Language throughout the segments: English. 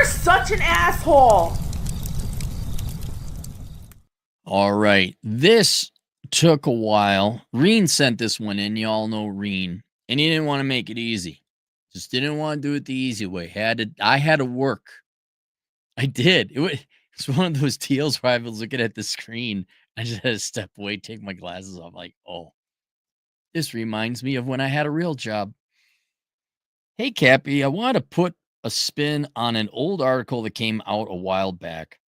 You're such an asshole. All right. This took a while. Reen sent this one in. Y'all know Reen. And he didn't want to make it easy. Just didn't want to do it the easy way. I had to work. I did. It's one of those deals where I was looking at the screen. I just had to step away, take my glasses off. Like, oh, this reminds me of when I had a real job. Hey, Cappy, I want to put a spin on an old article that came out a while back.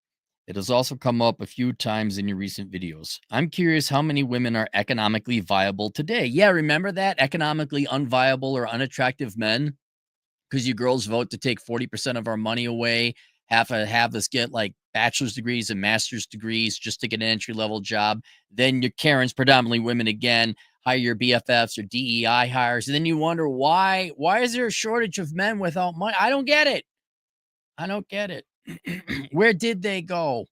It has also come up a few times in your recent videos. I'm curious how many women are economically viable today. Yeah, remember that? Economically unviable or unattractive men? Because you girls vote to take 40% of our money away, have us get like bachelor's degrees and master's degrees just to get an entry-level job. Then your Karens, predominantly women again, hire your BFFs or DEI hires. And then you wonder why is there a shortage of men without money? I don't get it. I don't get it. Where did they go?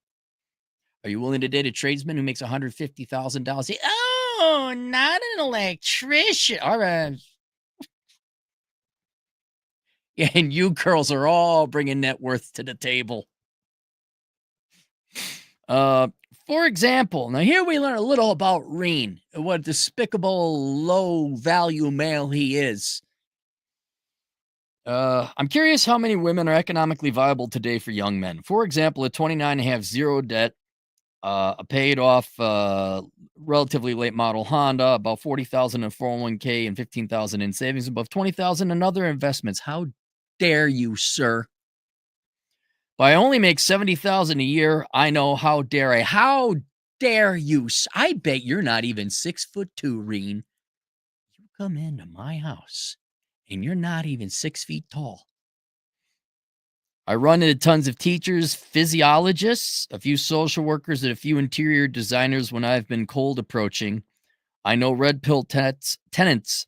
Are you willing to date a tradesman who makes $150,000? Oh, not an electrician. All right. Yeah, and you girls are all bringing net worth to the table. For example, now here we learn a little about Reen, what a despicable, low-value male he is. I'm curious how many women are economically viable today for young men. For example, at 29 and have zero debt, a paid off relatively late model Honda, about 40,000 in 401k and 15,000 in savings, above 20,000 in other investments. How dare you, sir? But I only make 70,000 a year. I know. How dare I? How dare you? I bet you're not even 6'2", Reen. You come into my house and you're not even 6 feet tall. I run into tons of teachers, physiologists, a few social workers, and a few interior designers when I've been cold approaching. I know red pill tenants.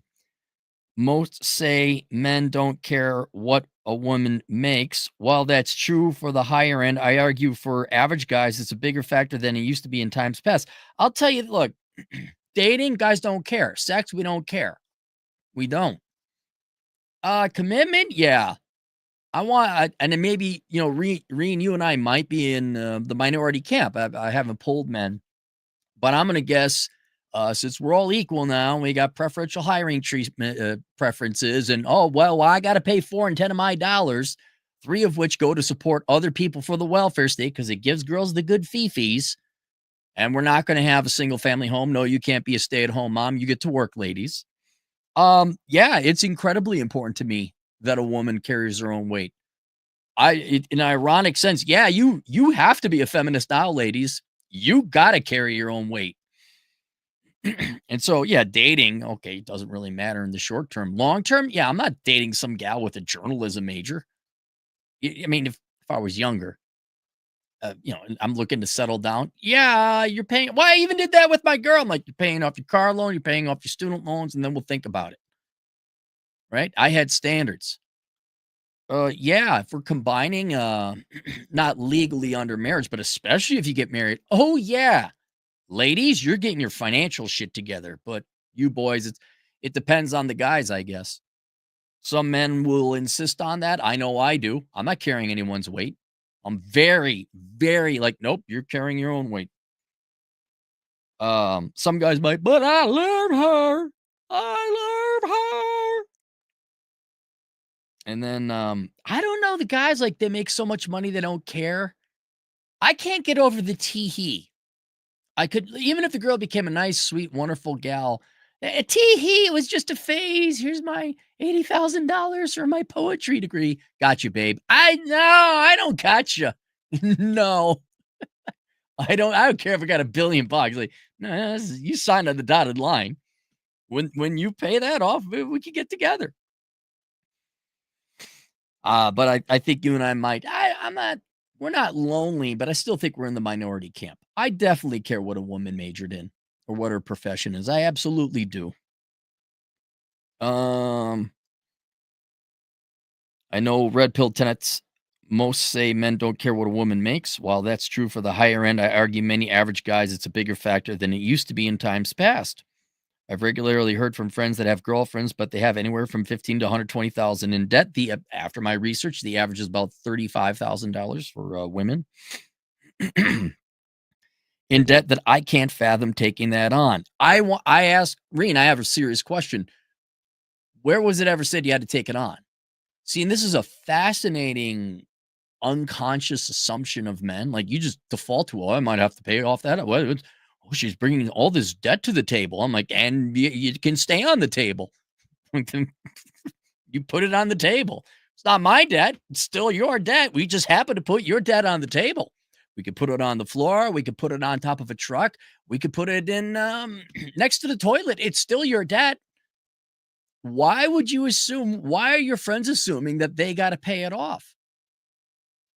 Most say men don't care what a woman makes. While that's true for the higher end, I argue for average guys, it's a bigger factor than it used to be in times past. I'll tell you, look, dating, guys don't care. Sex, we don't care. We don't. Commitment, yeah. I want, and then maybe, Reen, you and I might be in the minority camp. I haven't polled men, but I'm going to guess since we're all equal now, we got preferential hiring treatment preferences. And, oh, well, I got to pay 4 and 10 of my dollars, 3 of which go to support other people for the welfare state because it gives girls the good fee-fees. And we're not going to have a single family home. No, you can't be a stay-at-home mom. You get to work, ladies. Yeah, it's incredibly important to me that a woman carries her own weight. In an ironic sense, yeah, you have to be a feminist now, ladies. You got to carry your own weight. And so, yeah, dating, okay, doesn't really matter in the short term. Long term, yeah, I'm not dating some gal with a journalism major. I mean, if I was younger, I'm looking to settle down. Yeah, you're paying. Well, I even did that with my girl. I'm like, you're paying off your car loan, you're paying off your student loans, and then we'll think about it. Right? I had standards. Yeah, if we're combining, not legally under marriage, but especially if you get married. Oh, yeah. Ladies, you're getting your financial shit together, but you boys, it depends on the guys, I guess. Some men will insist on that. I know I do. I'm not carrying anyone's weight. I'm very, very like, nope, you're carrying your own weight. Some guys might, but I love her. I love her. And then I don't know, the guys like they make so much money they don't care. I can't get over the tee-hee. I could, even if the girl became a nice, sweet, wonderful gal, tee-hee, it was just a phase. Here's my $80,000 for my poetry degree. Got you, babe. I don't got you. No, I don't care if I got $1 billion. Like, no, you signed on the dotted line. When you pay that off, we can get together. But I think you and I might. We're not lonely, but I still think we're in the minority camp. I definitely care what a woman majored in or what her profession is. I absolutely do. I know red pill tenants. Most say men don't care what a woman makes. While that's true for the higher end, I argue many average guys, it's a bigger factor than it used to be in times past. I've regularly heard from friends that have girlfriends, but they have anywhere from 15 to 120,000 in debt. After my research, the average is about $35,000 for women in debt that I can't fathom taking that on. I asked Reen, I have a serious question. Where was it ever said you had to take it on? See, and this is a fascinating unconscious assumption of men. Like you just default to, oh, I might have to pay off that. Oh, she's bringing all this debt to the table. I'm like, and you can stay on the table. You put it on the table. It's not my debt. It's still your debt. We just happen to put your debt on the table. We could put it on the floor. We could put it on top of a truck. We could put it in next to the toilet. It's still your debt. Why would you assume? Why are your friends assuming that they got to pay it off?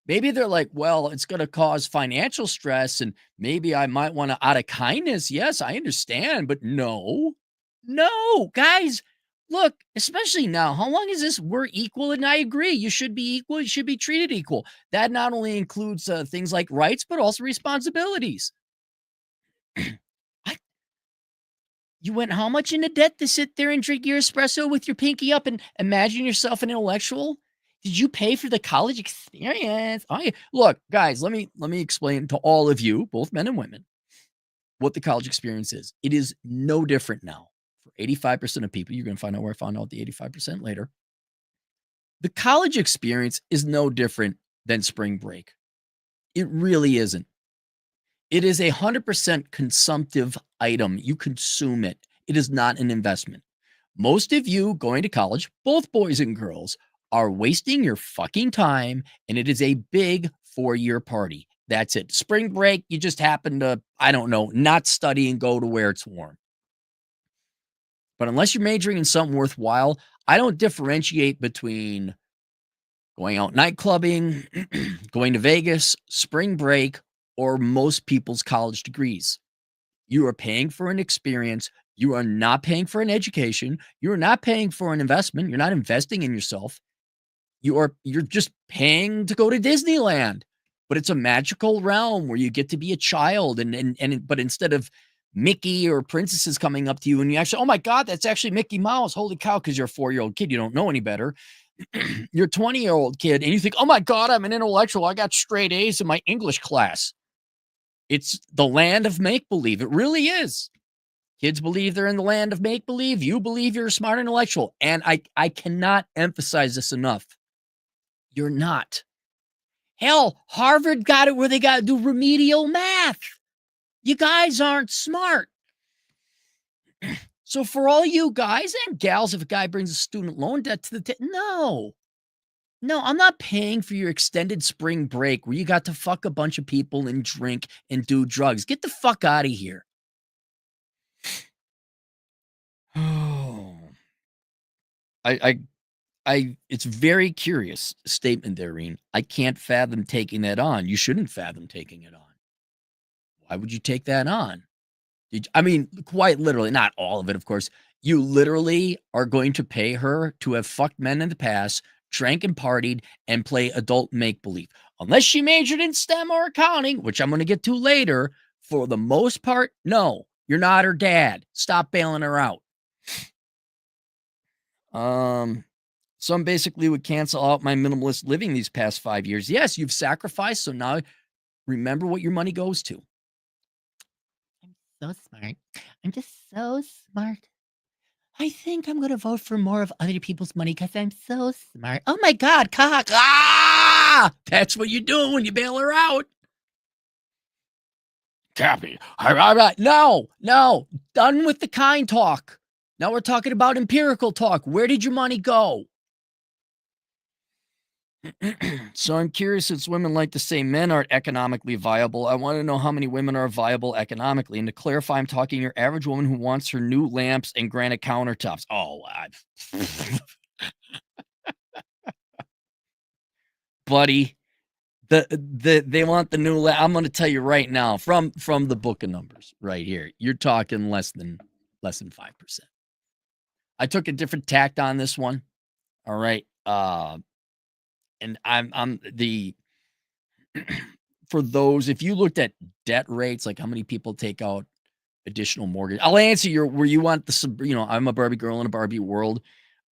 Maybe they're like, well, it's going to cause financial stress and maybe I might want to, out of kindness. Yes, I understand, but no, guys, look, especially now, how long is this? We're equal. And I agree. You should be equal. You should be treated equal. That not only includes things like rights, but also responsibilities. You went how much into debt to sit there and drink your espresso with your pinky up and imagine yourself an intellectual? Did you pay for the college experience? Look, guys, let me explain to all of you, both men and women, what the college experience is. It is no different now. For 85% of people, you're going to find out where I found out the 85% later. The college experience is no different than spring break. It really isn't. It is 100% consumptive item. You consume it. It is not an investment. Most of you going to college, both boys and girls, are wasting your fucking time, and it is a big 4-year party. That's it. Spring break, you just happen to, I don't know, not study and go to where it's warm. But unless you're majoring in something worthwhile, I don't differentiate between going out night clubbing, going to Vegas, spring break, or most people's college degrees. You are paying for an experience. You are not paying for an education. You are not paying for an investment. You're not investing in yourself. You're just paying to go to Disneyland. But it's a magical realm where you get to be a child but instead of Mickey or princesses coming up to you and you actually, oh my God, that's actually Mickey Mouse. Holy cow, because you're a 4-year-old kid, you don't know any better. You're a 20-year-old kid and you think, oh my God, I'm an intellectual. I got straight A's in my English class. It's the land of make-believe. It really is. Kids believe they're in the land of make-believe. You believe you're a smart intellectual. And I cannot emphasize this enough. You're not. Hell, Harvard got it where they got to do remedial math. You guys aren't smart. So for all you guys and gals, if a guy brings a student loan debt to the no, I'm not paying for your extended spring break where you got to fuck a bunch of people and drink and do drugs. Get the fuck out of here. Oh, it's very curious statement there, Reen. I can't fathom taking that on. You shouldn't fathom taking it on. Why would you take that on? I mean, quite literally, not all of it, of course. You literally are going to pay her to have fucked men in the past, drank and partied, and play adult make-believe. Unless she majored in STEM or accounting, which I'm going to get to later, for the most part, no, you're not her dad. Stop bailing her out. Some basically would cancel out my minimalist living these past 5 years. Yes, you've sacrificed, so now remember what your money goes to. I'm so smart. I'm just so smart. I think I'm going to vote for more of other people's money because I'm so smart. Oh my God, cock. Ah! That's what you do when you bail her out. Cappy. No. Done with the kind talk. Now we're talking about empirical talk. Where did your money go? So I'm curious, since women like to say men aren't economically viable, I want to know how many women are viable economically. And to clarify, I'm talking your average woman who wants her new lamps and granite countertops. Oh, buddy, they want the new. I'm going to tell you right now from the book of numbers right here. You're talking less than 5%. I took a different tact on this one. All right. And I'm the for those, if you looked at debt rates, like how many people take out additional mortgage. I'll answer your where you want I'm a Barbie girl in a Barbie world.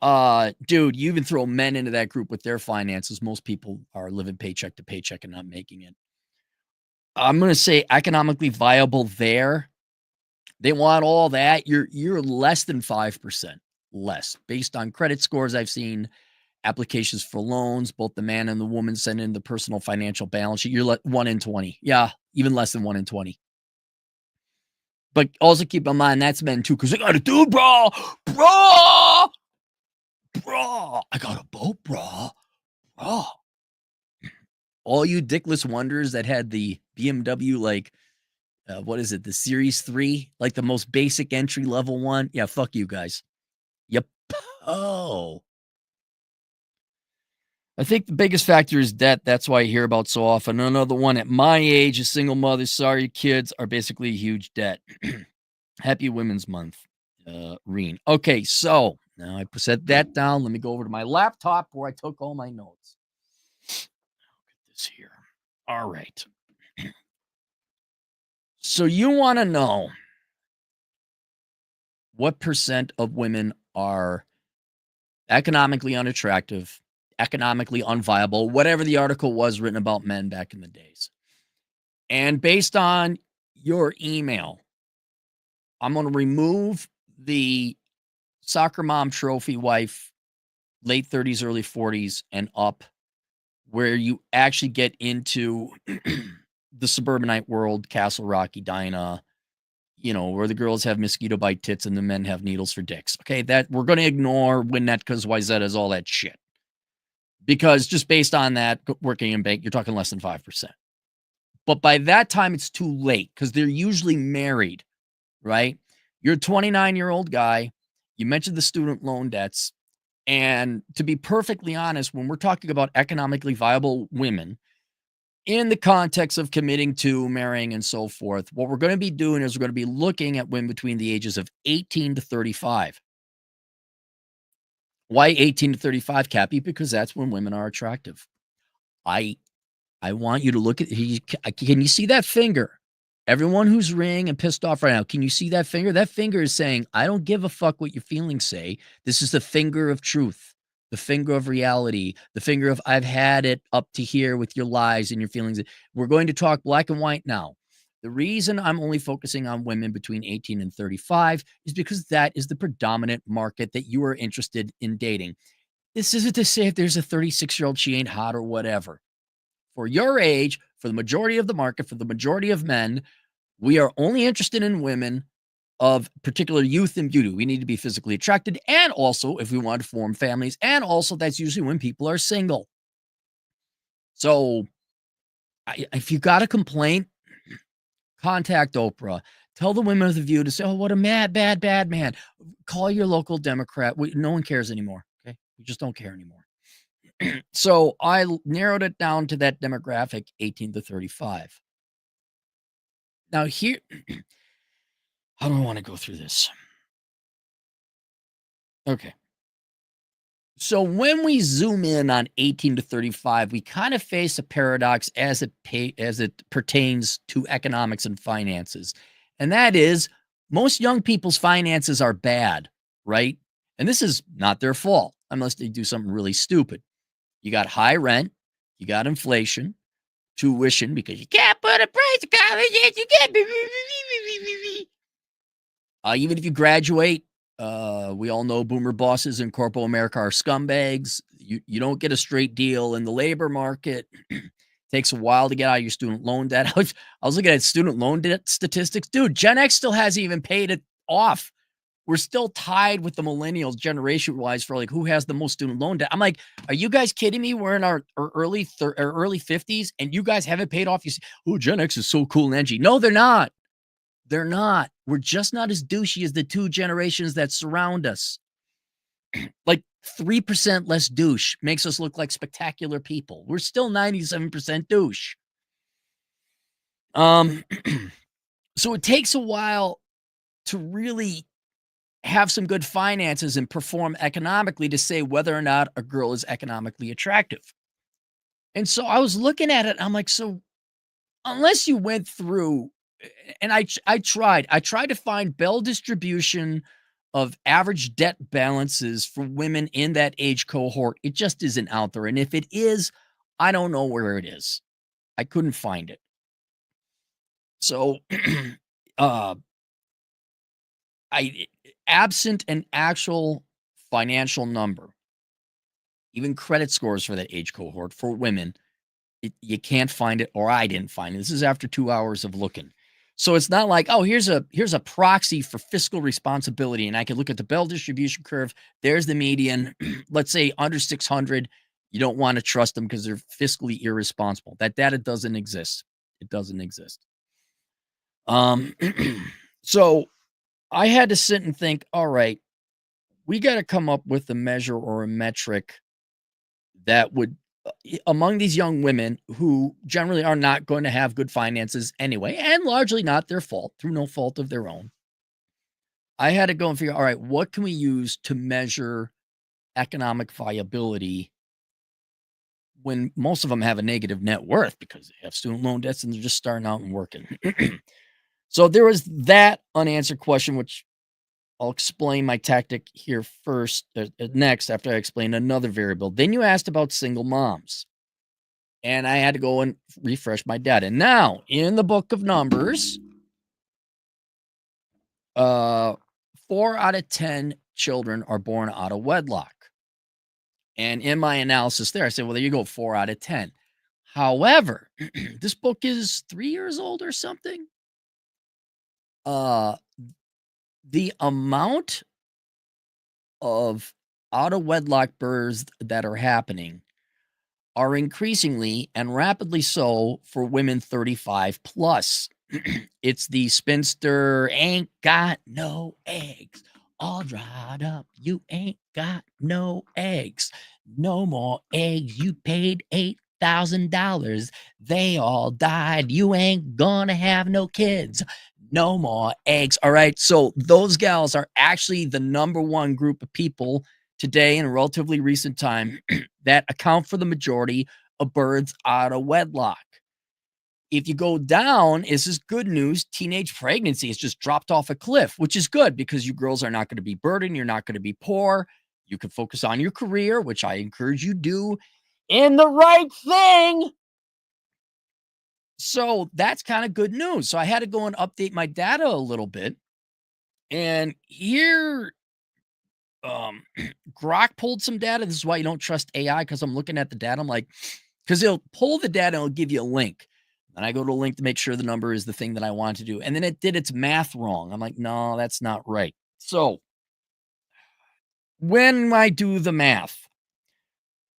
Dude, you even throw men into that group with their finances. Most people are living paycheck to paycheck and not making it. I'm gonna say economically viable there. They want all that. You're less than 5% less based on credit scores I've seen, applications for loans, both the man and the woman send in the personal financial balance sheet. You're 1 in 20. Yeah, even less than 1 in 20. But also keep in mind that's men too, because they got a dude, bro. Bro. Bro. I got a boat, bro. Bro. All you dickless wonders that had the BMW, like, what is it? The Series 3, like the most basic entry level one. Yeah, fuck you guys. Yep. Oh. I think the biggest factor is debt. That's why I hear about so often. Another one at my age, a single mother. Sorry, kids are basically a huge debt. Happy Women's Month, Reen. Okay, so now I set that down. Let me go over to my laptop where I took all my notes. Look at this here. All right. So you want to know what percent of women are economically unattractive, economically unviable, whatever the article was written about men back in the days. And based on your email, I'm going to remove the soccer mom trophy wife, late 30s, early 40s, and up, where you actually get into the suburbanite world, Castle Rock, Edina, where the girls have mosquito bite tits and the men have needles for dicks. Okay, that we're going to ignore Winnetka's, Wyzetta's, all that shit. Because just based on that, working in bank, you're talking less than 5%. But by that time, it's too late because they're usually married, right? You're a 29-year-old guy. You mentioned the student loan debts. And to be perfectly honest, when we're talking about economically viable women, in the context of committing to marrying and so forth, what we're going to be doing is we're going to be looking at women between the ages of 18 to 35. Why 18 to 35, Cappy? Because that's when women are attractive. I want you to look at can you see that finger? Everyone who's ring and pissed off right now, can you see that finger? That finger is saying, I don't give a fuck what your feelings say. This is the finger of truth, the finger of reality, the finger of I've had it up to here with your lies and your feelings. We're going to talk black and white now. The reason I'm only focusing on women between 18 and 35 is because that is the predominant market that you are interested in dating. This isn't to say if there's a 36-year-old, she ain't hot or whatever. For your age, for the majority of the market, for the majority of men, we are only interested in women of particular youth and beauty. We need to be physically attracted. And also, if we want to form families, and also that's usually when people are single. So if you got a complaint, contact Oprah. Tell the women of the View to say, oh, what a bad man. Call your local Democrat. No one cares anymore. Okay. We just don't care anymore. So I narrowed it down to that demographic, 18 to 35. Now here, how do I want to go through this? Okay. So when we zoom in on 18 to 35, we kind of face a paradox as it pertains to economics and finances. And that is most young people's finances are bad, right? And this is not their fault unless they do something really stupid. You got high rent, you got inflation, tuition because you can't put a price of college yet. You can't. Even if you graduate, we all know boomer bosses in corporate America are scumbags. You don't get a straight deal in the labor market. Takes a while to get out of your student loan debt. I was looking at student loan debt statistics. Dude, Gen X still hasn't even paid it off. We're still tied with the millennials generation-wise for like who has the most student loan debt. I'm like, are you guys kidding me? We're in our early 50s and you guys haven't paid off. You say, oh, Gen X is so cool and edgy. No, they're not. They're not. We're just not as douchey as the two generations that surround us. Like 3% less douche makes us look like spectacular people. We're still 97% douche. So it takes a while to really have some good finances and perform economically to say whether or not a girl is economically attractive. And so I was looking at it, and I'm like, so unless you went through and I tried to find Bell distribution of average debt balances for women in that age cohort. It just isn't out there, and if it is, I don't know where it is. I couldn't find it. So, uh, I absent an actual financial number, even credit scores for that age cohort for women, you can't find it, or I didn't find it. This is after 2 hours of looking. So it's not like, "Oh, here's a proxy for fiscal responsibility," and I can look at the Bell distribution curve. There's the median. Let's say under 600, you don't wanna trust them because 'cause they're fiscally irresponsible. That data doesn't exist. It doesn't exist. Um, so I had to sit and think, "Alright, we gotta come up with a measure or a metric that would among these young women who generally are not going to have good finances anyway, and largely not their fault, through no fault of their own. I had to go and figure, all right, what can we use to measure economic viability when most of them have a negative net worth because they have student loan debts and they're just starting out and working? So there was that unanswered question, which I'll explain my tactic here first, next, after I explain another variable. Then you asked about single moms. And I had to go and refresh my data. Now, in the book of Numbers, uh, 4 out of 10 children are born out of wedlock. And in my analysis there, I said, well, there you go, 4 out of 10. However, this book is 3 years old or something. Uh, the amount of out of wedlock births that are happening are increasingly and rapidly so for women 35 plus. It's the spinster ain't got no eggs, all dried up. You ain't got no eggs. No more eggs. You paid $8,000. They all died. You ain't gonna have no kids. No more eggs. All right. So those gals are actually the number one group of people today in a relatively recent time that account for the majority of births out of wedlock. If you go down, this is good news. Teenage pregnancy has just dropped off a cliff, which is good because you girls are not going to be burdened. You're not going to be poor. You can focus on your career, which I encourage you do in the right thing. So that's kind of good news. So I had to go and update my data a little bit. And here, Grok pulled some data. This is why you don't trust AI because I'm looking at the data. I'm like, because it'll pull the data and it'll give you a link. And I go to a link to make sure the number is the thing that I want to do. And then it did its math wrong. I'm like, no, that's not right. So when I do the math,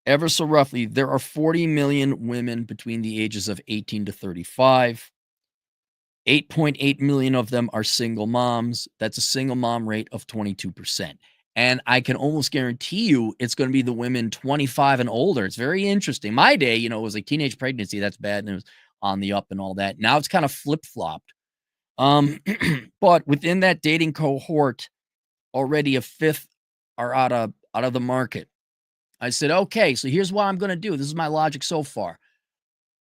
ever so roughly, there are 40 million women between the ages of 18 to 35. 8.8 million of them are single moms. That's a single mom rate of 22%. And I can almost guarantee you it's going to be the women 25 and older. It's very interesting. My day, it was like teenage pregnancy. That's bad news on the up and all that. Now it's kind of flip flopped. But within that dating cohort, already a fifth are out of the market. I said, okay, so here's what I'm going to do. This is my logic so far.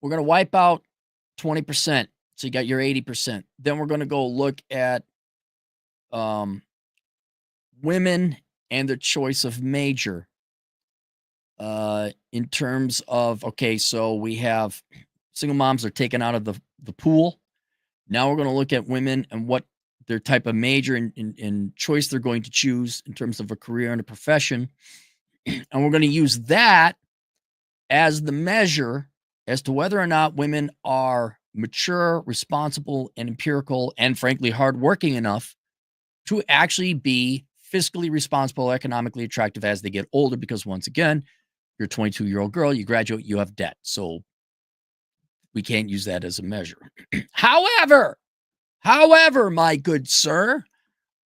We're going to wipe out 20%. So you got your 80%. Then we're going to go look at women and their choice of major. In terms of, okay, so we have single moms are taken out of the pool. Now we're going to look at women and what their type of major and choice they're going to choose in terms of a career and a profession. And we're going to use that as the measure as to whether or not women are mature, responsible, and empirical, and frankly, hardworking enough to actually be fiscally responsible, economically attractive as they get older. Because once again, you're a 22-year-old girl, you graduate, you have debt. So we can't use that as a measure. However, my good sir,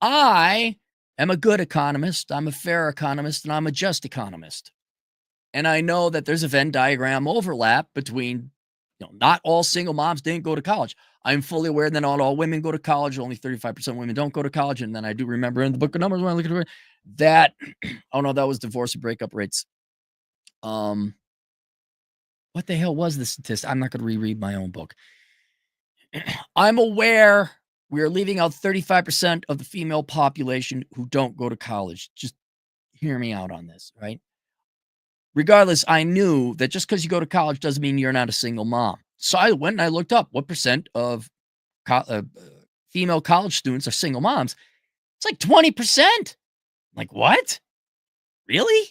I am a good economist, I'm a fair economist, and I'm a just economist. And I know that there's a Venn diagram overlap between, not all single moms didn't go to college. I'm fully aware that not all women go to college. Only 35% of women don't go to college. And then I do remember in the book of Numbers when I look at it, that, oh no, that was divorce and breakup rates. What the hell was the statistic? I'm not going to reread my own book. I'm aware we are leaving out 35% of the female population who don't go to college. Just hear me out on this, right? Regardless, I knew that just because you go to college doesn't mean you're not a single mom. So I went and I looked up what percent of female college students are single moms. It's like 20%. Like, what? Really?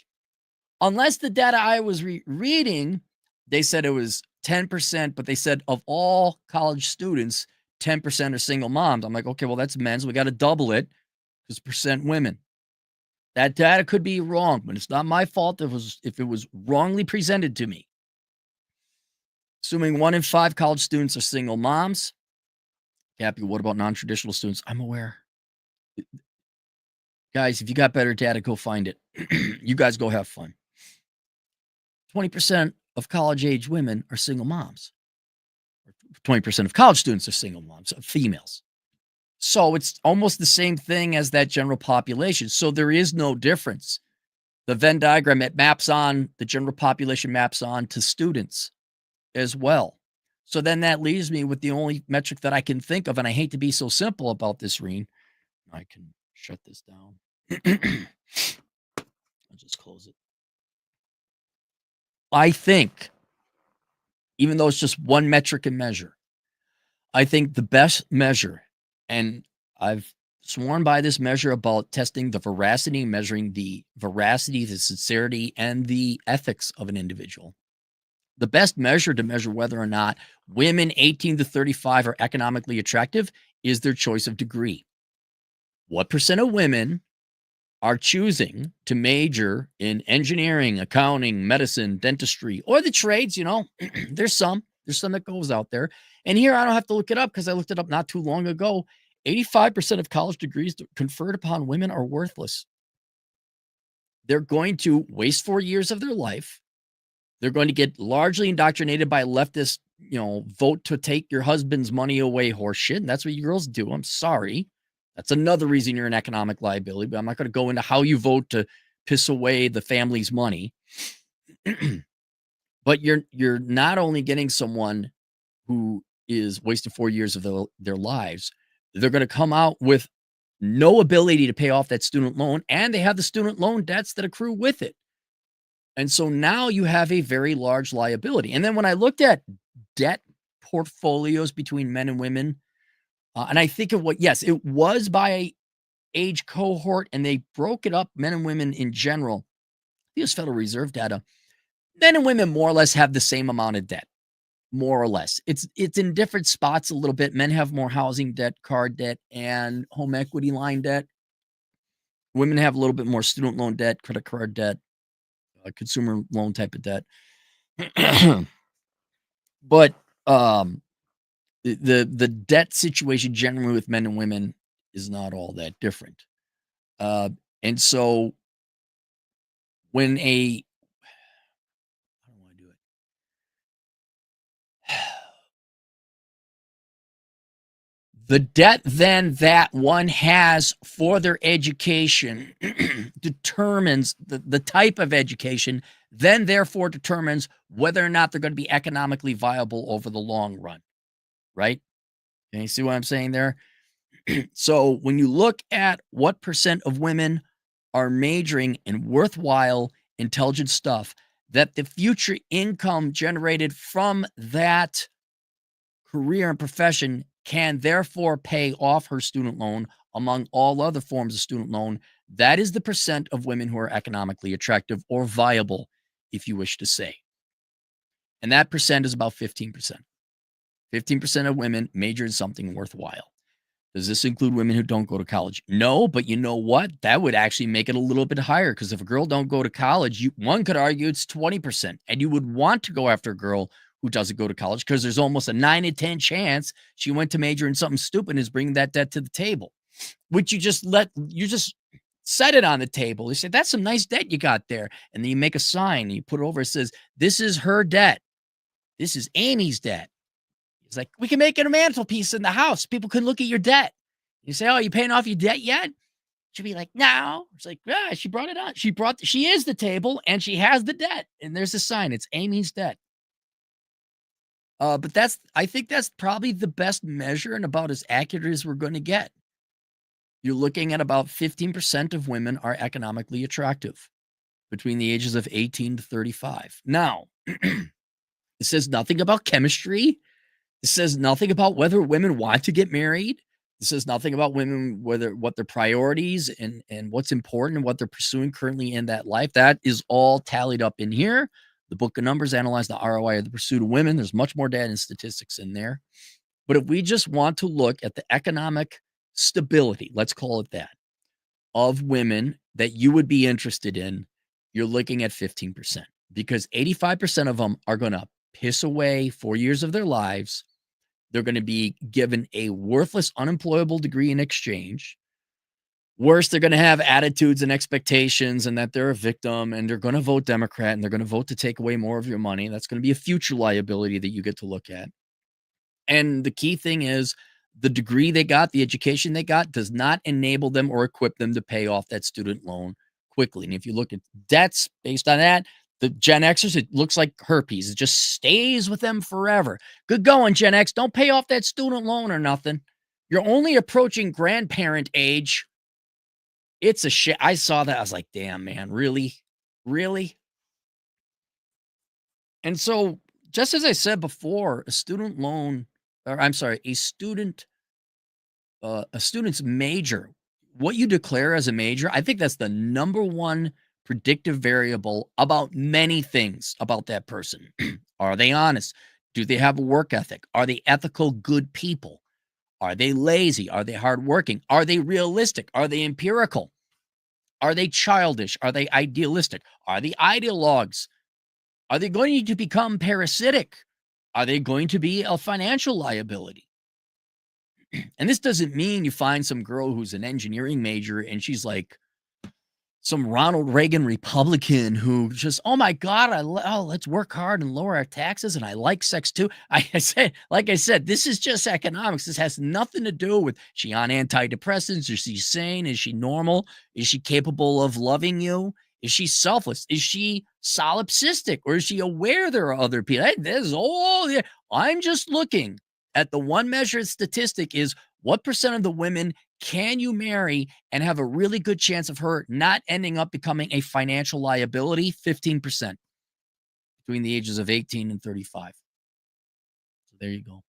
Unless the data I was reading, they said it was 10%, but they said of all college students, 10% are single moms. I'm like, okay, well, that's men's. We got to double it because percent women. That data could be wrong, but it's not my fault if it was wrongly presented to me. Assuming 1 in 5 college students are single moms. Cappy, what about non-traditional students? I'm aware. Guys, if you got better data, go find it. You guys go have fun. 20% of college-age women are single moms. 20% of college students are single moms, females. So it's almost the same thing as that general population. So there is no difference. The Venn diagram, it maps on, the general population maps on to students as well. So then that leaves me with the only metric that I can think of, and I hate to be so simple about this, Reen. I can shut this down. I'll just close it. I think, even though it's just one metric and measure, I think the best measure, and I've sworn by this measure about testing the veracity, measuring the veracity, the sincerity, and the ethics of an individual. The best measure to measure whether or not women 18 to 35 are economically attractive is their choice of degree. What percent of women are choosing to major in engineering, accounting, medicine, dentistry, or the trades? There's some that goes out there. And here I don't have to look it up because I looked it up not too long ago. 85% of college degrees conferred upon women are worthless. They're going to waste 4 years of their life. They're going to get largely indoctrinated by leftist, vote to take your husband's money away horse shit. And that's what you girls do. I'm sorry. That's another reason you're an economic liability, but I'm not going to go into how you vote to piss away the family's money. But you're not only getting someone who is wasting 4 years of their lives, they're going to come out with no ability to pay off that student loan, and they have the student loan debts that accrue with it. And so now you have a very large liability. And then when I looked at debt portfolios between men and women, and I think of yes, it was by age cohort, and they broke it up, men and women in general. US Federal Reserve data, men and women more or less have the same amount of debt, more or less. It's in different spots a little bit. Men have more housing debt, car debt, and home equity line debt. Women have a little bit more student loan debt, credit card debt, consumer loan type of debt. But the debt situation generally with men and women is not all that different. And so when how do I want to do it? The debt then that one has for their education determines the type of education, then therefore determines whether or not they're going to be economically viable over the long run, right? Can you see what I'm saying there? So when you look at what percent of women are majoring in worthwhile, intelligent stuff, that the future income generated from that career and profession can therefore pay off her student loan among all other forms of student loan, that is the percent of women who are economically attractive or viable, if you wish to say. And that percent is about 15%. 15% of women major in something worthwhile. Does this include women who don't go to college? No, but you know what? That would actually make it a little bit higher, because if a girl don't go to college, one could argue it's 20%, and you would want to go after a girl who doesn't go to college because there's almost a 9 in 10 chance she went to major in something stupid and is bringing that debt to the table, which you just set it on the table. You say, that's some nice debt you got there. And then you make a sign and you put it over. It says, this is her debt. This is Amy's debt. It's like, we can make it a mantelpiece in the house. People can look at your debt. You say, oh, you paying off your debt yet? She'll be like, no. It's like, yeah, she brought it on. She is the table and she has the debt. And there's a sign. It's Amy's debt. But I think that's probably the best measure and about as accurate as we're going to get. You're looking at about 15% of women are economically attractive between the ages of 18 to 35. Now, it says nothing about chemistry. It says nothing about whether women want to get married. It says nothing about women, whether what their priorities and what's important and what they're pursuing currently in that life. That is all tallied up in here. The book of numbers analyze the ROI of the pursuit of women. There's much more data and statistics in there. But if we just want to look at the economic stability, let's call it that, of women that you would be interested in, you're looking at 15% because 85% of them are going to piss away 4 years of their lives. They're going to be given a worthless, unemployable degree in exchange. Worse, they're going to have attitudes and expectations and that they're a victim and they're going to vote Democrat and they're going to vote to take away more of your money. That's going to be a future liability that you get to look at. And the key thing is the degree they got, the education they got does not enable them or equip them to pay off that student loan quickly. And if you look at debts based on that, the Gen Xers, it looks like herpes. It just stays with them forever. Good going, Gen X. Don't pay off that student loan or nothing. You're only approaching grandparent age. It's a shit. I saw that. I was like, damn, man, really? Really? And so, just as I said before, a student loan, or I'm sorry, a student's major, what you declare as a major, I think that's the number one predictive variable about many things about that person. Are they honest? Do they have a work ethic? Are they ethical, good people? Are they lazy? Are they hardworking? Are they realistic? Are they empirical? Are they childish? Are they idealistic? Are they ideologues? Are they going to become parasitic? Are they going to be a financial liability? And this doesn't mean you find some girl who's an engineering major and she's like some Ronald Reagan Republican who just, oh my God, let's work hard and lower our taxes. And I like sex too. Like I said, this is just economics. This has nothing to do with she on antidepressants. Is she sane? Is she normal? Is she capable of loving you? Is she selfless? Is she solipsistic? Or is she aware there are other people? Hey, there's all, yeah. I'm just looking at the one measured statistic is what percent of the women can you marry and have a really good chance of her not ending up becoming a financial liability? 15% between the ages of 18 and 35. So there you go.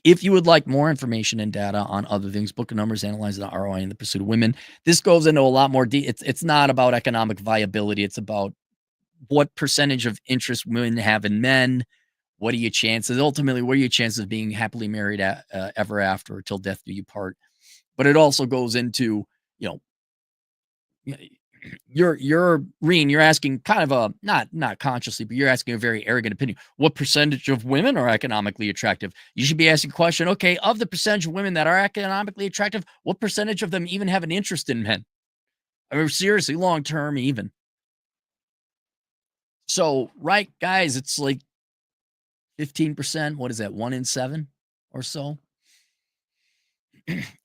If you would like more information and data on other things, book of numbers, analyze the ROI in the pursuit of women. This goes into a lot more. It's not about economic viability. It's about what percentage of interest women have in men. What are your chances? Ultimately, what are your chances of being happily married ever after, till death do you part? But it also goes into, you know, you're Reen, you're asking kind of a not consciously, but you're asking a very arrogant opinion. What percentage of women are economically attractive? You should be asking a question, okay, of the percentage of women that are economically attractive, what percentage of them even have an interest in men? I mean, seriously, long term, even. So, right, guys, it's like 15%. What is that? 1 in 7 or so.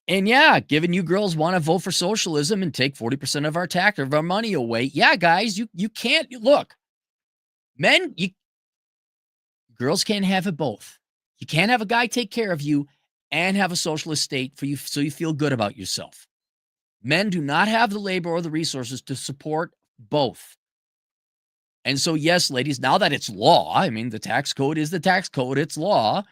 And yeah, given you girls want to vote for socialism and take 40% of our tax of our money away, yeah, guys, you can't look. Men, girls can't have it both. You can't have a guy take care of you and have a socialist state for you so you feel good about yourself. Men do not have the labor or the resources to support both. And so, yes, ladies, now that it's law, I mean, the tax code is the tax code, it's law.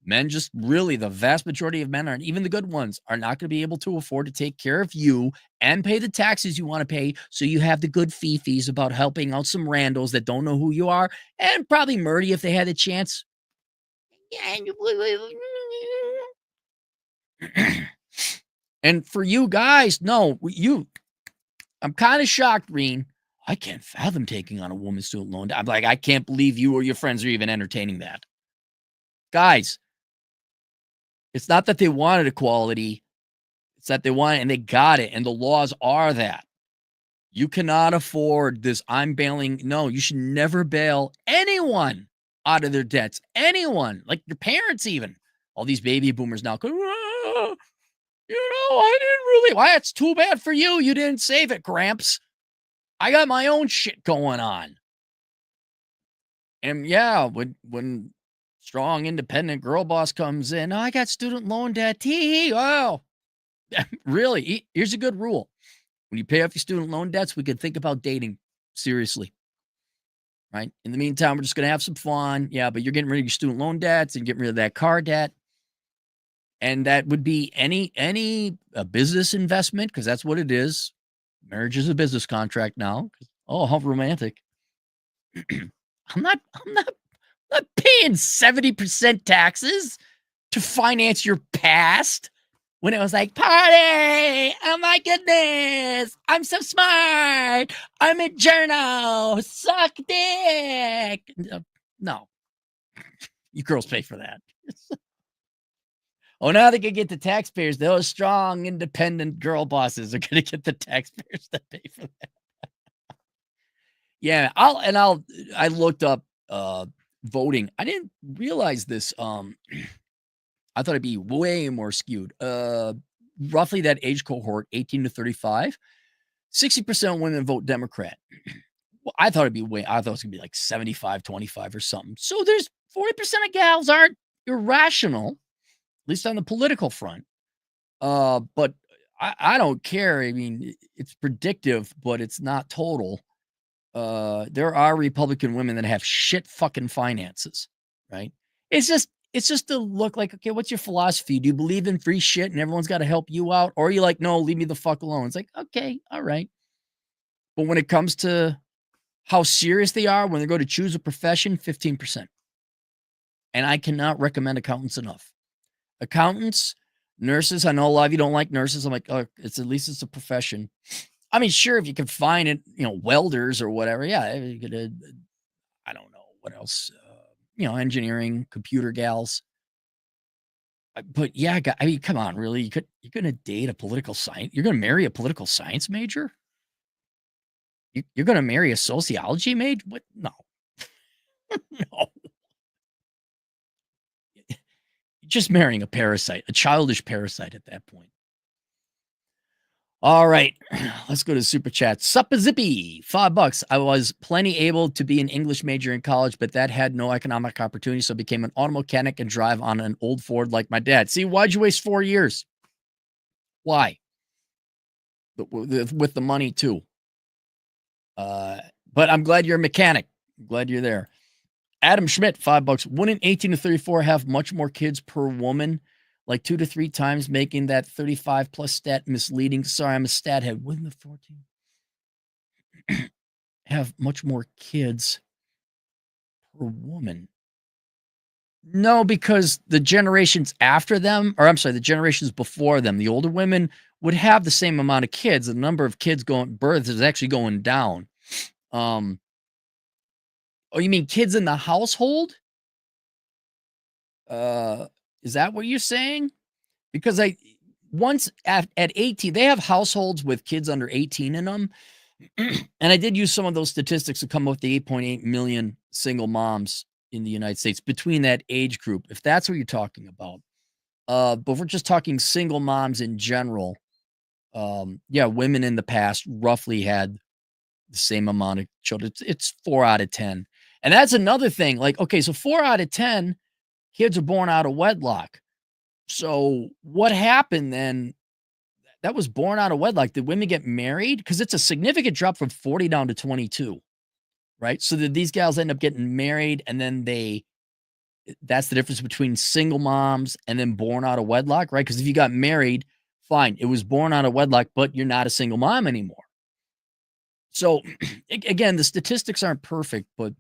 Men just really, the vast majority of men, aren't even the good ones, are not going to be able to afford to take care of you and pay the taxes you want to pay. So you have the good fee-fees about helping out some randos that don't know who you are and probably murder you if they had the chance. And for you guys, no, I'm kind of shocked, Reen. I can't fathom taking on a woman's student loan. I'm like, I can't believe you or your friends are even entertaining that. Guys, it's not that they wanted equality. It's that they want it and they got it. And the laws are that. You cannot afford this. I'm bailing. No, you should never bail anyone out of their debts. Anyone, like your parents, even. All these baby boomers now. "Ah, I didn't really. Why? It's too bad for you. You didn't save it, Gramps. I got my own shit going on." And yeah, when Strong, independent girl boss comes in. Oh, I got student loan debt. Tee. Oh, really? Here's a good rule. When you pay off your student loan debts, we can think about dating seriously, right? In the meantime, we're just going to have some fun. Yeah, but you're getting rid of your student loan debts and getting rid of that car debt. And that would be any a business investment, because that's what it is. Marriage is a business contract now. Oh, how romantic. I'm not paying 70% taxes to finance your past when it was like, party! Oh my goodness! I'm so smart! I'm a journo! Suck dick! No. You girls pay for that. Oh, now they can get the taxpayers. Those strong, independent girl bosses are going to get the taxpayers to pay for that. Yeah, I looked up voting. I didn't realize this. I thought it'd be way more skewed. Roughly that age cohort, 18 to 35, 60% of women vote Democrat. Well, I thought it was gonna be like 75-25 or something. So there's 40% of gals aren't irrational, at least on the political front. But I don't care. I mean, it's predictive, but it's not total. There are Republican women that have shit fucking finances, right? It's just to look like, okay, what's your philosophy? Do you believe in free shit and everyone's got to help you out? Or are you like, no, leave me the fuck alone? It's like, okay, all right. But when it comes to how serious they are when they go to choose a profession, 15%. And I cannot recommend accountants enough. Accountants, nurses, I know a lot of you don't like nurses. I'm like, oh, at least it's a profession. I mean, sure, if you can find it, welders or whatever, yeah, you could, I don't know what else, engineering, computer gals. But yeah, I mean, come on, really? You're gonna date a political science? You're gonna marry a political science major? You're gonna marry a sociology major? What? No, no. You're just marrying a parasite, a childish parasite at that point. All right, let's go to super chat. Suppa Zippy, $5. I was plenty able to be an English major in college, but that had no economic opportunity, so I became an auto mechanic and drive on an old Ford like my dad. See, why'd you waste 4 years? Why? But with the money too. But I'm glad you're a mechanic. I'm glad you're there. Adam Schmidt, $5. Wouldn't 18 to 34 have much more kids per woman? Like 2 to 3 times, making that 35 plus stat misleading. Sorry, I'm a stat head. Wouldn't the 14 have much more kids per woman? No, because the generations after them, or I'm sorry, the generations before them, the older women would have the same amount of kids. The number of kids births is actually going down. Oh, you mean kids in the household? Is that what you're saying? Because once at 18, they have households with kids under 18 in them. And I did use some of those statistics to come up with the 8.8 million single moms in the United States between that age group, if that's what you're talking about. But if we're just talking single moms in general, yeah, women in the past roughly had the same amount of children. It's 4 out of 10. And that's another thing. Like, okay, so 4 out of 10 kids are born out of wedlock. So what happened then? That was born out of wedlock. Did women get married? Because it's a significant drop from 40 down to 22, right? So did these gals end up getting married and then that's the difference between single moms and then born out of wedlock, right? Because if you got married, fine, it was born out of wedlock, but you're not a single mom anymore. So again, the statistics aren't perfect, but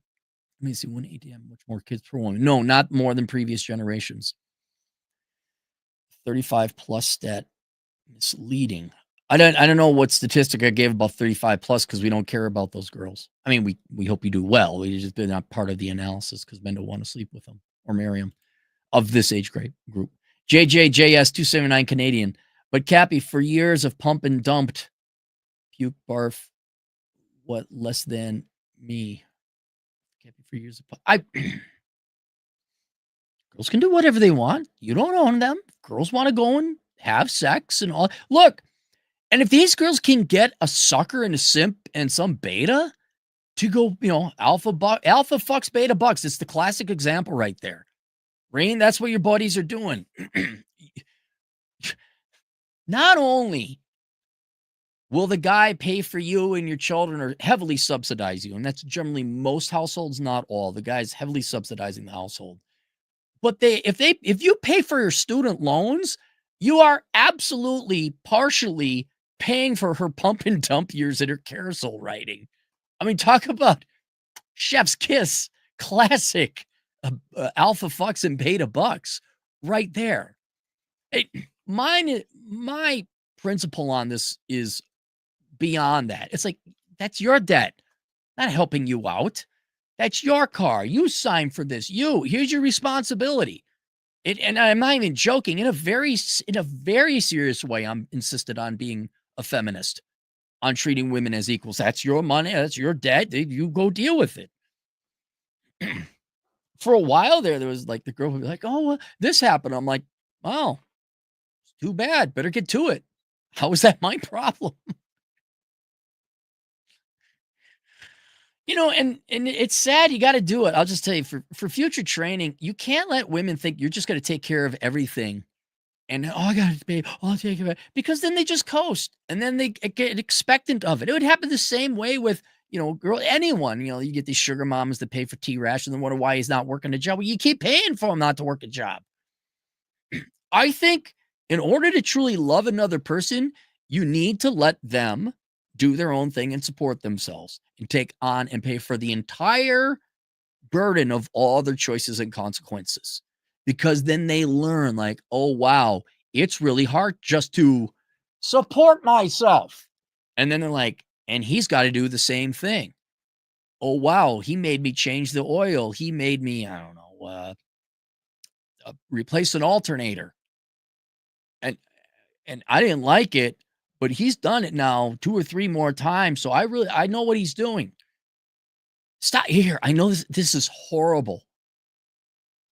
let me see, 180, much more kids per woman. No, not more than previous generations. 35 plus stat misleading. I don't know what statistic I gave about 35 plus because we don't care about those girls. I mean, we hope you do well. We just they're not part of the analysis because men don't want to sleep with them or marry them of this age grade group. JJJS 279 Canadian. But Cappy, for years of pump and dumped, puke barf, what less than me. Cappy, for years of girls can do whatever they want. You don't own them. Girls want to go and have sex and all. Look, and if these girls can get a sucker and a simp and some beta to go, alpha fucks beta bucks. It's the classic example right there. Rain, that's what your buddies are doing. Not only will the guy pay for you and your children or heavily subsidize you, and that's generally most households, not all. The guy's heavily subsidizing the household. But if you pay for your student loans, you are absolutely partially paying for her pump and dump years at her carousel writing. I mean, talk about chef's kiss, classic alpha fucks and beta bucks right there. It, my principle on this is beyond that. It's like, that's your debt, not helping you out. That's your car. You signed for this. Here's your responsibility. And I'm not even joking. In a very serious way, I'm insisted on being a feminist, on treating women as equals. That's your money. That's your debt. You go deal with it. For a while there was like the girl would be like, "Oh, this happened." I'm like, "Oh, it's too bad. Better get to it." How is that my problem? And it's sad. You got to do it. I'll just tell you, for future training, you can't let women think you're just going to take care of everything. And oh, I got to pay. Oh, I'll take it, because then they just coast, and then they get expectant of it. It would happen the same way with anyone. You get these sugar mamas that pay for T-Rash and then wonder why he's not working a job. Well, you keep paying for him not to work a job. I think in order to truly love another person, you need to let them do their own thing and support themselves and take on and pay for the entire burden of all their choices and consequences. Because then they learn, like, oh, wow, it's really hard just to support myself. And then they're like, and he's got to do the same thing. Oh, wow, he made me change the oil. He made me, I don't know, replace an alternator. And I didn't like it, but he's done it now 2 or 3 more times, so I know what he's doing. Stop here. I know this is horrible.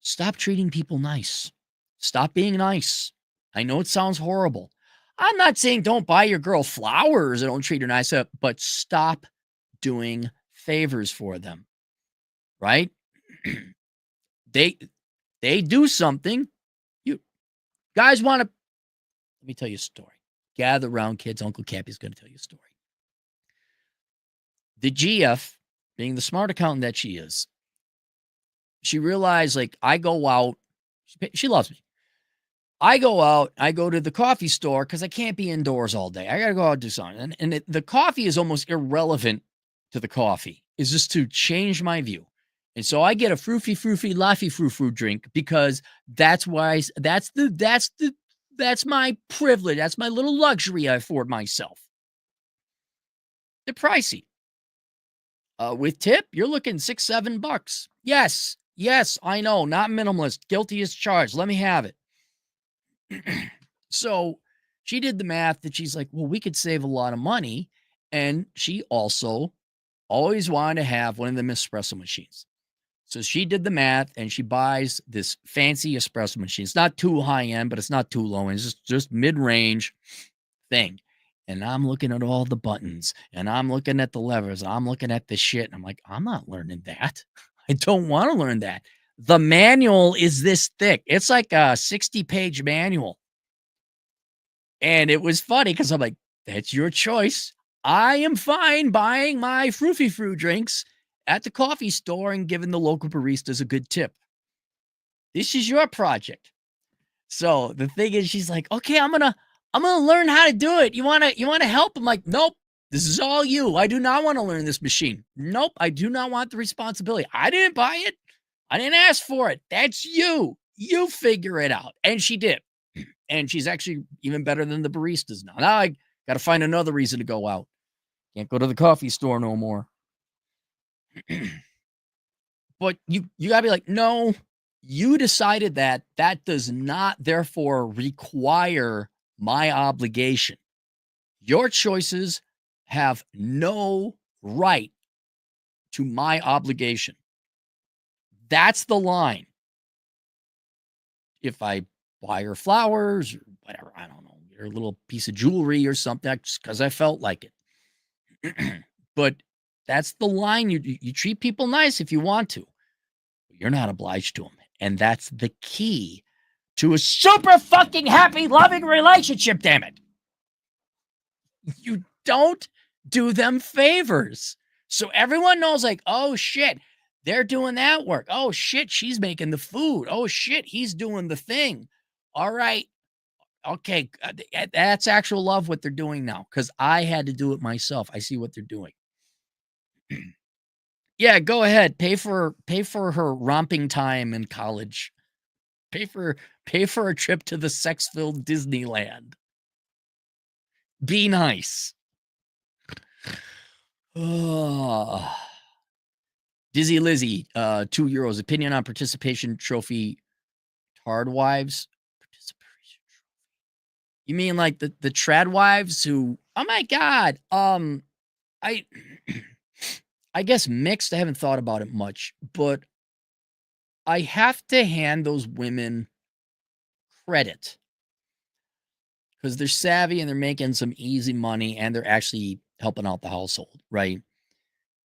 Stop treating people nice. Stop being nice. I know it sounds horrible. I'm not saying don't buy your girl flowers or don't treat her nice, but stop doing favors for them, right? They do something. You guys want to let me tell you a story. Gather around, kids. Uncle Cappy's going to tell you a story. The GF, being the smart accountant that she is, she realized, like, I go out. She loves me. I go out. I go to the coffee store because I can't be indoors all day. I got to go out and do something. And the coffee is almost irrelevant to the coffee. It's just to change my view. And so I get a froofy, laffy frou drink because that's my privilege. That's my little luxury I afford myself. They're pricey. With tip, you're looking $6-7. Yes, I know, not minimalist. Guilty as charged. Let me have it. So she did the math that she's like, well, we could save a lot of money. And she also always wanted to have one of them espresso machines. So she did the math and she buys this fancy espresso machine. It's not too high end, but it's not too low end. It's just mid-range thing. And I'm looking at all the buttons and I'm looking at the levers. And I'm looking at the shit. And I'm like, I'm not learning that. I don't want to learn that. The manual is this thick. It's like a 60-page manual. And it was funny because I'm like, that's your choice. I am fine buying my froofy frou drinks at the coffee store and giving the local baristas a good tip. This is your project. So the thing is, she's like, okay, I'm gonna learn how to do it. You wanna help? I'm like, nope, this is all you. I do not want to learn this machine. Nope, I do not want the responsibility. I didn't buy it. I didn't ask for it. That's you. You figure it out. And she did. And she's actually even better than the baristas now. Now I got to find another reason to go out. Can't go to the coffee store no more. But you got to be like, no, you decided that does not therefore require my obligation. Your choices have no right to my obligation. That's the line. If I buy her flowers or whatever, I don't know, get her a little piece of jewelry or something just because I felt like it. But that's the line. You treat people nice if you want to. You're not obliged to them. And that's the key to a super fucking happy, loving relationship, damn it. You don't do them favors. So everyone knows, like, oh shit, they're doing that work. Oh shit, she's making the food. Oh shit, he's doing the thing. All right. Okay. That's actual love what they're doing now because I had to do it myself. I see what they're doing. Yeah, go ahead. Pay for her romping time in college. Pay for a trip to the sex-filled Disneyland. Be nice. Oh. Dizzy Lizzy, €2. Opinion on participation trophy Tard wives. Participation trophy. You mean like the trad wives who? Oh my god. I I guess mixed. I haven't thought about it much, but I have to hand those women credit because they're savvy and they're making some easy money and they're actually helping out the household, right?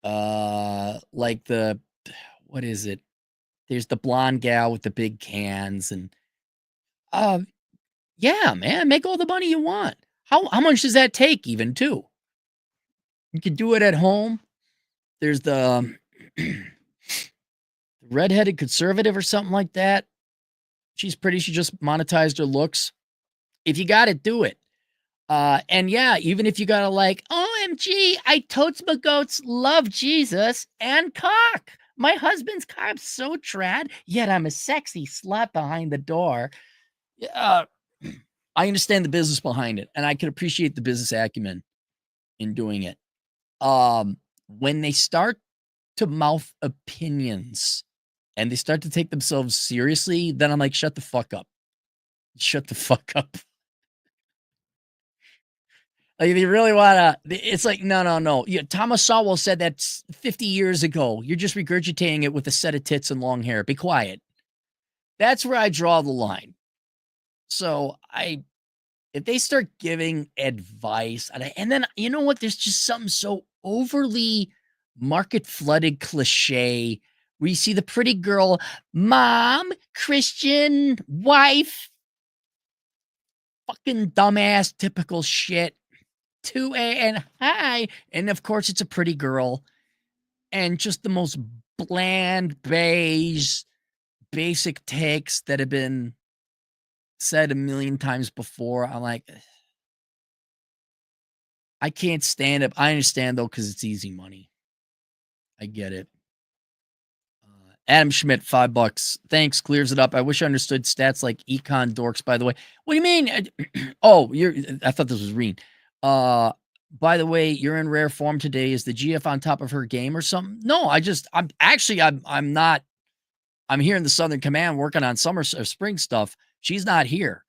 Like the what is it? There's the blonde gal with the big cans and uh yeah, man, make all the money you want. How much does that take even too? You can do it at home. There's the redheaded conservative or something like that. She's pretty. She just monetized her looks. If you got it, do it. And yeah, even if you gotta like, OMG, I totes my goats, love Jesus and cock. My husband's car's so trad, yet I'm a sexy slut behind the door. Yeah, I understand the business behind it, and I can appreciate the business acumen in doing it. When they start to mouth opinions and they start to take themselves seriously, then I'm like, shut the fuck up. Shut the fuck up. Like, if you really wanna, it's like, no, no, no. Yeah, Thomas Sowell said that 50 years ago. You're just regurgitating it with a set of tits and long hair. Be quiet. That's where I draw the line. So if they start giving advice, and then you know what? There's just something so overly market flooded cliche where you see the pretty girl, mom, Christian, wife, fucking dumbass, typical shit. 2A and hi. And of course, it's a pretty girl. And just the most bland, beige, basic takes that have been said a million times before. I'm like, I can't stand it. I understand though, because it's easy money. I get it. Adam Schmidt, $5. Thanks, clears it up. I wish I understood stats like econ dorks, by the way. What do you mean? Oh, I thought this was Reen. By the way, you're in rare form today. Is the GF on top of her game or something? No, I'm not. I'm here in the Southern Command working on summer or spring stuff. She's not here.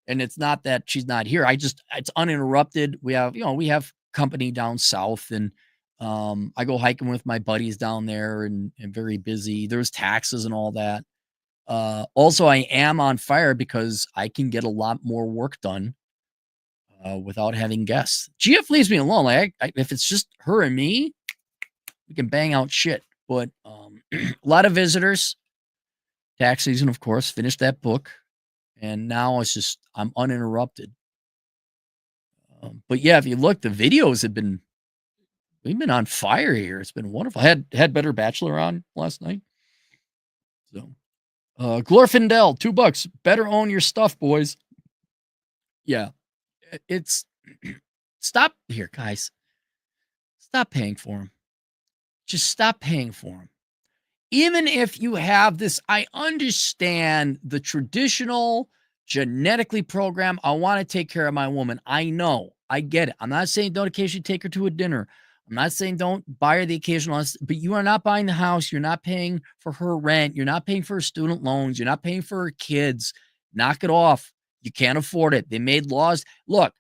And it's not that she's not here. It's uninterrupted. We have company down south and I go hiking with my buddies down there and very busy. There's taxes and all that. Also, I am on fire because I can get a lot more work done without having guests. GF leaves me alone. Like if it's just her and me, we can bang out shit. But a lot of visitors. Tax season, of course, finished that book. And now I'm uninterrupted. But yeah, if you look, the videos we've been on fire here. It's been wonderful. I had Better Bachelor on last night. So, Glorfindel, $2. Better own your stuff, boys. Yeah, it's stop here, guys. Stop paying for them. Just stop paying for them. Even if you have this, I understand the traditional genetically programmed, I want to take care of my woman. I know. I get it. I'm not saying don't occasionally take her to a dinner. I'm not saying don't buy her the occasional, but you are not buying the house. You're not paying for her rent. You're not paying for her student loans. You're not paying for her kids. Knock it off. You can't afford it. They made laws. Look,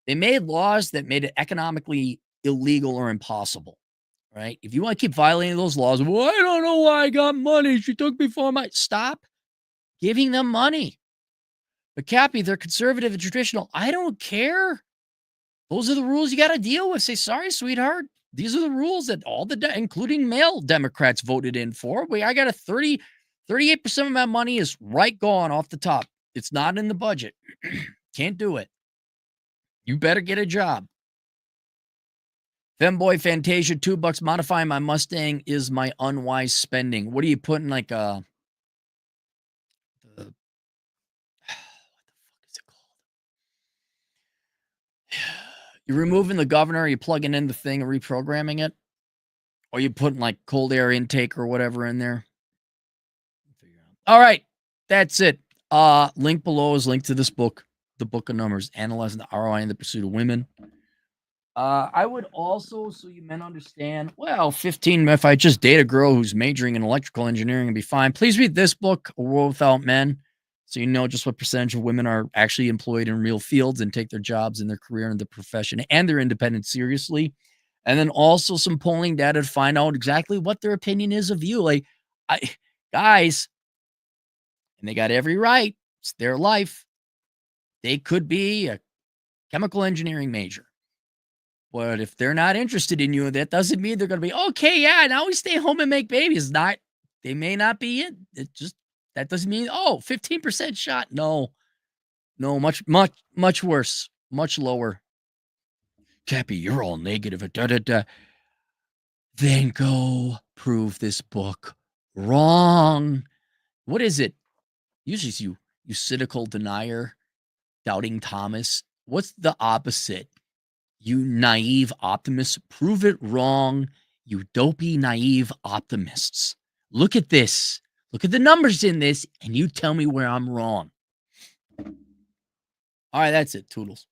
they made laws that made it economically illegal or impossible. Right? If you want to keep violating those laws, well, I don't know why I got money. She took me for my stop giving them money. But Cappy, they're conservative and traditional. I don't care. Those are the rules you got to deal with. Say, sorry, sweetheart. These are the rules that all including male Democrats voted in for. I got a 38% of my money is right gone off the top. It's not in the budget. Can't do it. You better get a job. Femboy Fantasia, $2 modifying my Mustang is my unwise spending. What are you putting like what the fuck is it called? You're removing the governor, are you plugging in the thing and reprogramming it? Or you putting like cold air intake or whatever in there? All right. That's it. Link below is linked to this book, The Book of Numbers, Analyzing the ROI in the Pursuit of Women. I would also, so you men understand, well, 15, if I just date a girl who's majoring in electrical engineering and be fine, please read this book, A World Without Men, so you know just what percentage of women are actually employed in real fields and take their jobs and their career and their profession and their independence seriously. And then also some polling data to find out exactly what their opinion is of you. Like, guys, and they got every right. It's their life. They could be a chemical engineering major. But if they're not interested in you, that doesn't mean they're going to be, okay, yeah, now we stay home and make babies. Not, they may not be in. It just, that doesn't mean, 15% shot. No, much worse, much lower. Cappy, you're all negative. Da, da, da. Then go prove this book wrong. What is it? Usually you cynical denier, doubting Thomas. What's the opposite? You naive optimists, prove it wrong. You dopey, naive optimists. Look at this. Look at the numbers in this, and you tell me where I'm wrong. All right, that's it. Toodles.